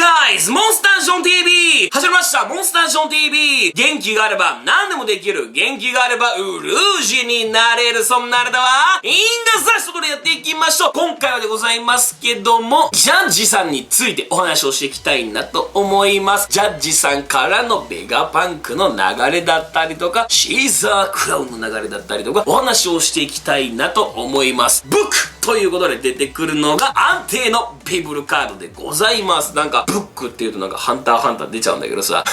Hey guys! モンスタージョン TV! 始まりましたモンスタージョン TV! 元気があれば何でもできる。元気があればウルージになれる。そんなあれだわ。いいんです。そこでやっていきましょう。今回はでございますけども、ジャッジさんについてお話をしていきたいなと思います。ジャッジさんからのベガパンクの流れだったりとか、シーザークラウンの流れだったりとか、お話をしていきたいなと思います。ブックということで出てくるのが安定のビブルカードでございます。なんかブックっていうとなんかハンターハンター出ちゃうんだけどさ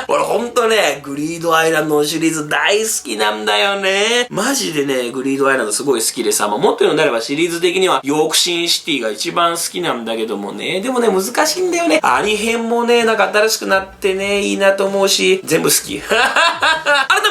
俺ほんとねグリードアイランドのシリーズ大好きなんだよね。マジでねグリードアイランドすごい好きでさ、もっと言うのであればシリーズ的にはヨークシンシティが一番好きなんだけどもね、でもね難しいんだよね。アリ編もねなんか新しくなってねいいなと思うし全部好き改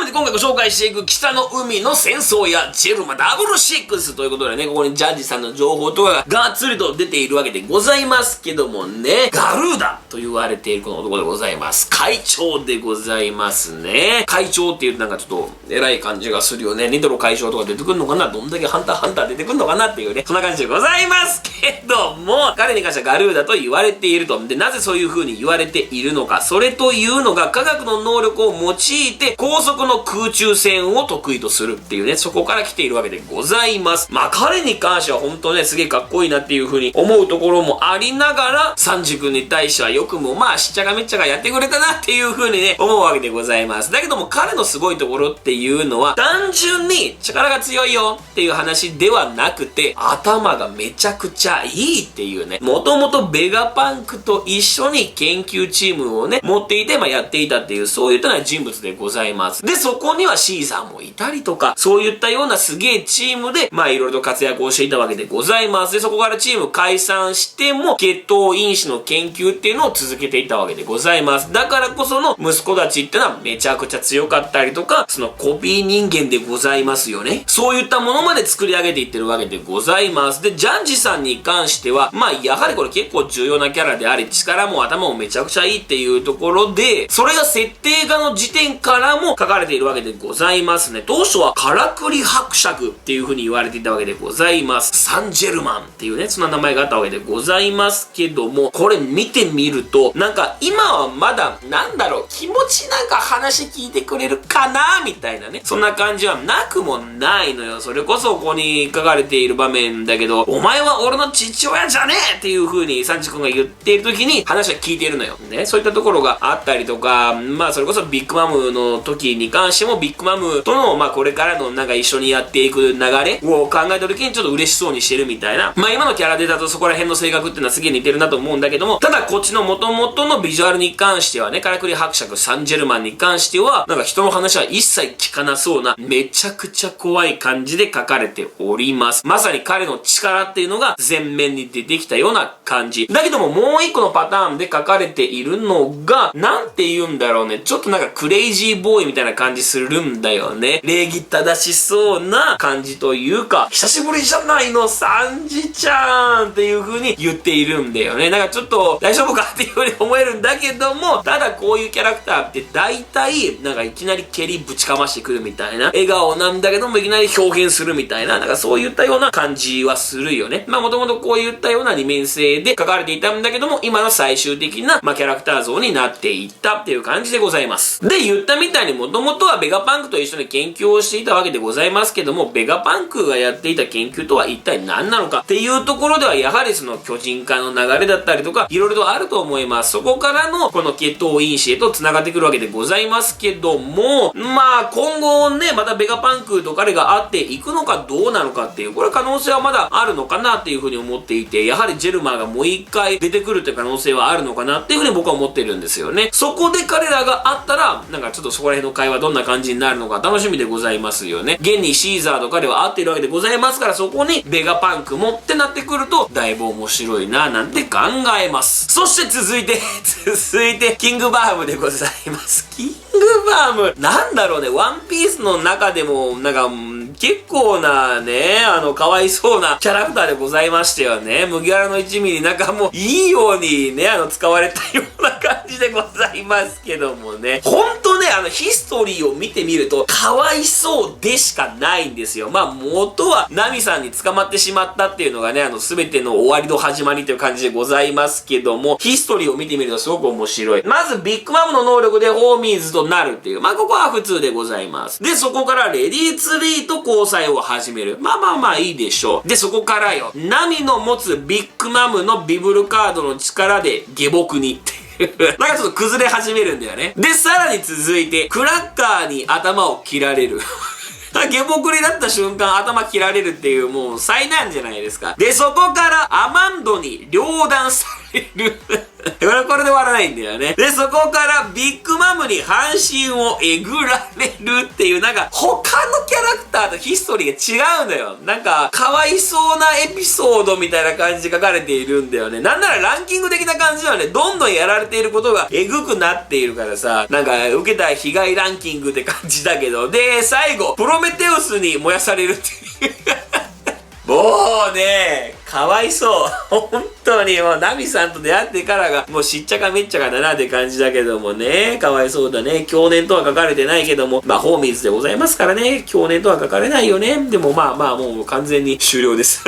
めて今回ご紹介していく北の海の戦争やジェルマダブルシックスということでね、ここにジャッジさんの情報とかががっつりと出ているわけでございますけどもね、ガルーダと言われているこの男でございます。会長でございますね。会長っていうなんかちょっと偉い感じがするよね。ニトロ会長とか出てくるのかな、どんだけハンターハンター出てくるのかなっていうね、そんな感じでございますけども、彼に関してはガルーダと言われていると。で、なぜそういう風に言われているのか、それというのが科学の能力を用いて高速の空中戦を得意とするっていうね、そこから来ているわけでございます。まあ彼に関しては本当ねすげえかっこいいなっていう風に思うところもありながら、サンジ君に対してはよくもまあしっちゃかめっちゃかやってくれたなっていう風にね思うわけでございます。だけども彼のすごいところっていうのは単純に力が強いよっていう話ではなくて、頭がめちゃくちゃいいっていうね、もともとベガパンクと一緒に研究チームをね持っていてやっていたっていう、そういったような人物でございます。でそこにはシーザーもいたりとか、そういったようなすげえチームでいろいろと活躍をしていたわけでございます。でそこからチーム解散しても血統因子の研究っていうのを続けていたわけでございます。だからこその息子たちっていうのはめちゃくちゃ強かったりとか、そのコピー人間でございますよね。そういったものまで作り上げていってるわけでございます。でジャッジさんに関してはやはりこれ結構重要なキャラであり、力も頭もめちゃくちゃいいっていうところで、それが設定画の時点からも書かれているわけでございますね。当初はカラクリ伯爵っていう風に言われていたわけでございます。サンジェルマンっていうねそんな名前があったわけでございますけども、これ見てみるとなんか今はまだなんだろう、気持ちなんか話聞いてくれるかなみたいなね、そんな感じはなくもないのよ。それこそここに書かれている場面だけど、お前は俺の父親じゃねえっていう風にサンジ君が言っている時に話は聞いているのよね。そういったところがあったりとか、それこそビッグマムの時に関してもビッグマムとのこれからのなんか一緒にやっていく流れを考えた時にちょっと嬉しそうにしてるみたいな、今のキャラでだとそこら辺の性格っていうのはすげえ似てるなと思うんだけども、ただこっちの元々のビジュアルに関してはね、カラクリ伯爵サンジェルマンに関してはなんか人の話は一切聞かなそうなめちゃくちゃ怖い感じで書かれております。まさに彼の力っていうのが前面に出てきたような感じだけども、もう一個のパターンで書かれているのがなんて言うんだろうね、ちょっとなんかクレイジーボーイみたいな感じするんだよね。礼儀正しそうな感じというか、久しぶりじゃないのサンジちゃんっていう風に言っているんだよね。なんかちょっと大丈夫かっていう風に思えるんだけども、ただこういうキャラクターって大体なんかいきなり蹴りぶちかましてくるみたいな、笑顔なんだけどもいきなり表現するみたいな、なんかそういったような感じはするよね。もともとこういったような二面性で書かれていたんだけども、今の最終的なキャラクター像になっていったっていう感じでございます。で言ったみたいにもともとはベガパンクと一緒に研究をしていたわけでございますけども、ベガパンクがやっていた研究とは一体何なのかっていうところではやはりその巨人化の流れだったりとかいろいろとあると思います。そこからのこの血統因子へと繋がってくるわけでございますけども、今後ねまたベガパンクと彼が会っていくのかどうなのかっていう、これ可能性はまだあるのかなっていうふうに思っていて、やはりジェルマーがもう一回出てくるっていう可能性はあるのかなっていうふうに僕は思ってるんですよね。そこで彼らが会ったらなんかちょっとそこら辺の会話どんな感じになるのか楽しみでございますよね。現にシーザーと彼は会っているわけでございますから、そこにベガパンクもってなってくるとだいぶ面白いななんて考えます。そして続いてキングバームでございます。キングバームなんだろうね、ワンピースの中でもなんか結構なね、かわいそうなキャラクターでございましたよね。麦わらの1ミリなんかもういいようにね、使われたような感じでございますけどもね。ほんとね、ヒストリーを見てみると、かわいそうでしかないんですよ。まあ、元はナミさんに捕まってしまったっていうのがね、すべての終わりの始まりという感じでございますけども、ヒストリーを見てみるとすごく面白い。まず、ビッグマムの能力でホーミーズとなるっていう。まあ、ここは普通でございます。で、そこからレディーツリーと交際を始める。まあまあまあいいでしょう。で、そこからよ、ナミの持つビッグマムのビブルカードの力で下僕になんかちょっと崩れ始めるんだよね。で、さらに続いて、クラッカーに頭を切られる。下僕になった瞬間頭切られるっていうもう災難じゃないですか。で、そこからアマンドに両断される。これで終わらないんだよね。で、そこからビッグマムに半身をえぐられるっていう、なんか他のキャラクターとヒストリーが違うんだよ。なんかかわいそうなエピソードみたいな感じで書かれているんだよね。なんならランキング的な感じではね、どんどんやられていることがえぐくなっているからさ、なんか受けた被害ランキングって感じだけど、で、最後、プロメテウスに燃やされるっていう。もうね、かわいそう。本当にもうナミさんと出会ってからがもうしっちゃかめっちゃかだなって感じだけどもね、かわいそうだね。去年とは書かれてないけども、まあホーミーズでございますからね、去年とは書かれないよね。でもまあまあもう完全に終了です。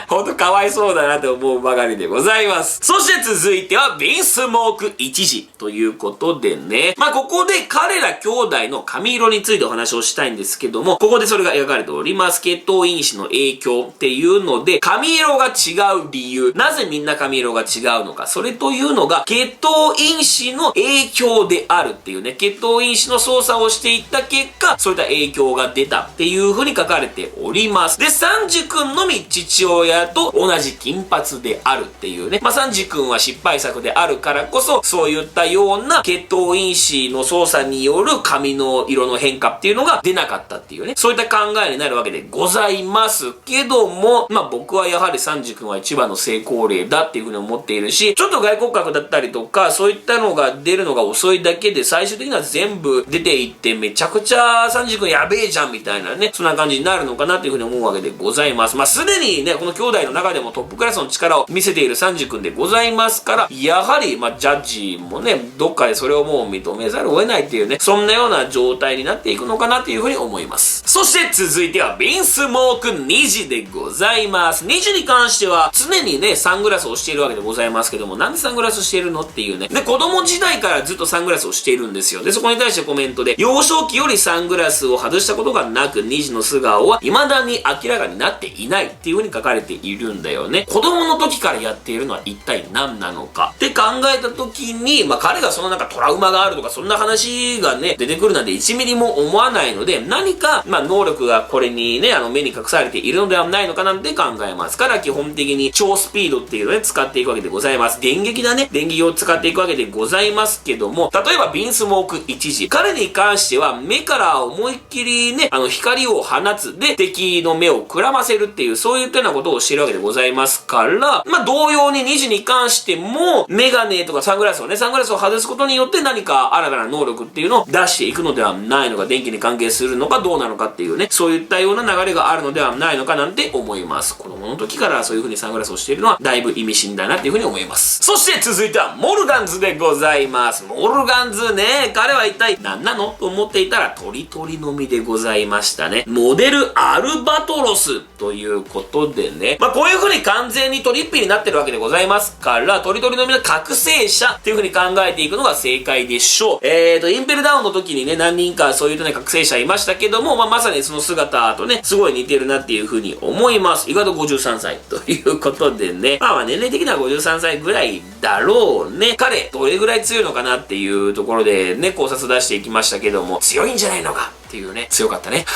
ほんとかわいそうだなと思うばかりでございます。そして続いてはビンスモーク一時ということでね、まあここで彼ら兄弟の髪色についてお話をしたいんですけども、ここでそれが描かれております。血統因子の影響っていうので、髪色が違う理由、なぜみんな髪色が違うのか、それというのが血統因子の影響であるっていうね、血統因子の操作をしていった結果、そういった影響が出たっていう風に書かれております。で、サンジ君のみ父親と同じ金髪であるっていうね、まあサンジ君は失敗作であるからこそ、そういったような血統因子の操作による髪の色の変化っていうのが出なかったっていうね、そういった考えになるわけでございますけども、まあ僕はやはりサンジ君は一番の成功例だっていう風に思っているし、ちょっと外骨格だったりとか、そういったのが出るのが遅いだけで、最終的には全部出ていってめちゃくちゃサンジ君やべえじゃんみたいなね、そんな感じになるのかなっていう風に思うわけでございます。まあすでにね、この兄弟の中でもトップクラスの力を見せているサンジ君でございますから、やはりまあジャッジもね、どっかでそれをもう認めざるを得ないっていうね、そんなような状態になっていくのかなっていう風に思います。そして続いてはビンスモーク2時でございます。2時に関しては常にね、サングラスをしているわけでございますけども、なんでサングラスしているのっていうね。で、子供時代からずっとサングラスをしているんですよ。で、そこに対してコメントで、幼少期よりサングラスを外したことがなく、2時の素顔は未だに明らかになっていないっていう風に書かれているんだよね。子供の時からやっているのは一体何なのかって考えた時に、まあ彼がそのなんかトラウマがあるとかそんな話がね、出てくるなんて1ミリも思わないので、何か、まあ能力がこれにね、目に隠されているのではないのかなんて考えますから、基本的に超スピードっていうのをね、使っていくわけでございます。電撃だね。電撃を使っていくわけでございますけども、例えばビンスモーク1時。彼に関しては目から思いっきりね、光を放つ。で、敵の目をくらませるっていう、そういったようなことをしているわけでございますから、まあ同様に2時に関しても、メガネとかサングラスを外すことによって何か新たな能力っていうのを出していくのではないのか、電気に関係するのかどうなのかっていうね、そういったような流れがあるのではないのかなんて思います。子供の時からそういう風にサングラスをしているのはだいぶ意味深だなっていう風に思います。そして続いてはモルガンズでございます。モルガンズね、彼は一体何なのと思っていたらトリトリの実でございましたね。モデルアルバトロスということでね、まあこういう風に完全にトリッピーになってるわけでございますから、トリトリの実の覚醒者っていう風に考えていくのが正解でしょう。インペルダウンの時にね、何人かそういうね、覚醒者いましたけども、まあまさにその姿とね、すごい似てるなっていう風に思います。意外と53歳ということでね、まあ年齢的には53歳ぐらいだろうね。彼、どれぐらい強いのかなっていうところでね、考察出していきましたけども、強いんじゃないのかっていうね、強かったね。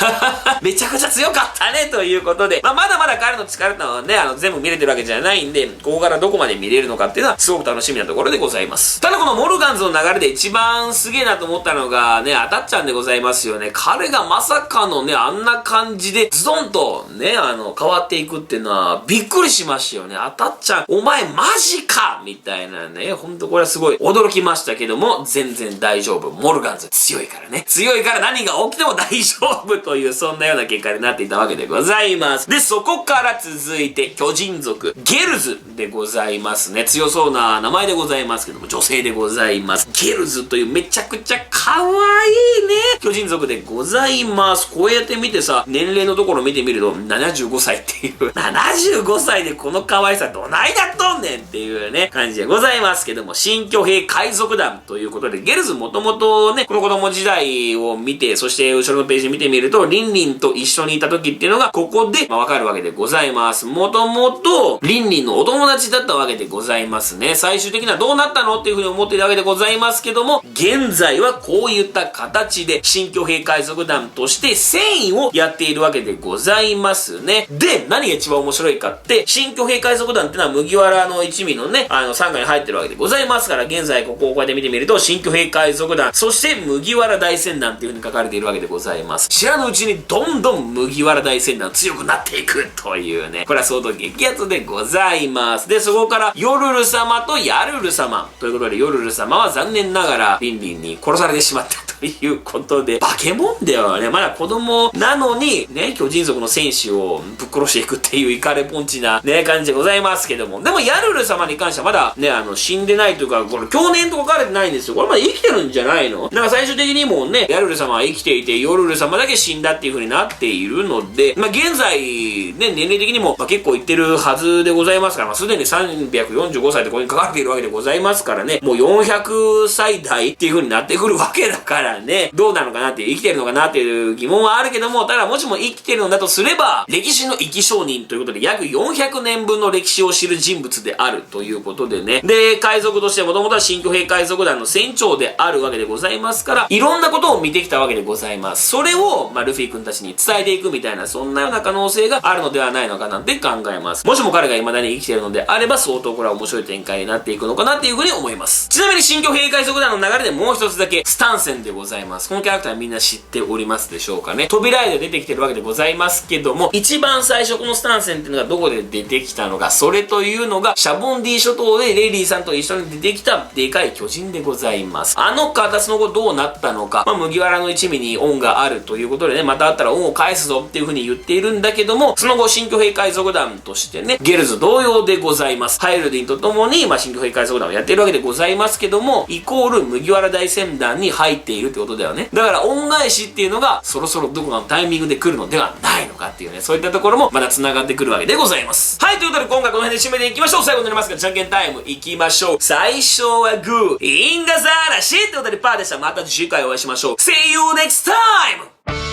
めちゃくちゃ強かったねということで、まあまだまだ彼の力ってのはね、全部見れてるわけじゃないんで、ここからどこまで見れるのかっていうのはすごく楽しみなところでございます。ただこのモルガンズの流れで一番すげえなと思ったのがね、アタッちゃんでございますよね。彼がまさかのね、あんな感じでズドンとね、変わっていくっていうのはびっくりしましたよね。アタッちゃん、お前マジかみたいなね、ほんとこれはすごい驚きましたけども、全然大丈夫。モルガンズ強いからね。強いから何が起きても大丈夫という、そんなような結果になっていたわけでございます。で、そこから続いて、巨人族、ゲルズでございますね。強そうな名前でございますけども、女性でございます。ゲルズというめちゃくちゃ可愛いね、巨人族でございます。こうやって見てさ、年齢のところ見てみると、75歳っていう、75歳でこの可愛さどないだっとんねんっていうね、感じでございますけども、新巨兵海賊団ということで、ゲルズもともとね、この子供時代を見て、そして後ろのページ見てみると、リンリンと一緒にいた時っていうのが、ここで、わかるわけでございます。もともと、リンリンのお友達だったわけでございますね。最終的にはどうなったのっていうふうに思っているわけでございますけども、現在はこういった形で、新巨兵海賊団として戦意をやっているわけでございますね。で、何が一番面白いかって、新巨兵海賊団ってのは麦わらの一味のね、傘下に入ってるわけでございますから、現在ここをこうやって見てみると、新巨兵海賊団、そして麦わら大船団っていう風に書かれているわけでございます。知らぬうちにどんどん麦わら大船団強くなっていくというね、これは相当激アツでございます。で、そこから、ヨルル様とヤルル様ということで、ヨルル様は残念ながら、リンリンに殺されてしまったということで、化け物だよね。まだ子供なのに、ね、巨人族の戦士をぶっ殺していくっていうイカレポンチなね、感じでございますけども。でも、ヤルル様に関してはまだね、死んでないというか、これ、去年と書かれてないんですよ。これまだ生きてるんじゃないの？だから最終的にもうね、ヤルル様は生きていて、ヨルル様だけ死んだっていう風になっているので、まあ、現在、ね、年齢的にも、結構いってるはずでございますから、すでに345歳ってここに書かれているわけでございますからね、もう400歳代っていう風になってくるわけだからね、どうなのかなっていう、生きてるのかなっていう疑問はあるけども、ただもしも生きてるのだとすれば、歴史の生き証人ということで、約400年分の歴史を知る人物であるということでね、で、海賊としてもともとは新巨兵海賊団の船長であるわけでございますから、いろんなことを見てきたわけでございます。それを、ルフィ君たちに伝えていくみたいな、そんなような可能性があるのではないのかなって考えます。もしも彼が未だに生きているのであれば、相当これは面白い展開になっていくのかなっていうふうに思います。ちなみに新巨兵海賊団の流れでもう一つだけ、スタンセンでございます。このキャラクターみんな知っておりますでしょうかね。扉絵で出てきてるわけでございますけども、一番最初このスタンセンっていうのがどこで出てきたのか、それというのが、シャボンディ諸島でレイリーさんと一緒に出てきたでかい巨人でございます。あの方その後どうなったのか、麦わらの一味に恩があるということでね、また会ったら恩を返すぞっていう風に言っているんだけども、その後新巨兵海賊団としてね、ゲルズ同様でございます。ハイルディンと共に、新巨兵海賊団をやっているわけでございますけども、イコール麦わら大船団に入っているってことだよね。だから恩返しっていうのが、そろそろどこかのタイミングで来るのではないのかっていうね、そういったところもまだ繋がってくるわけでございます。はい、ということで今回この辺で締めていきましょう。最後になりますが、じゃんけんタイムいきましょう。最初はグー、インガザーラシってことでパーでした。また次回お会いしましょう。See you next time!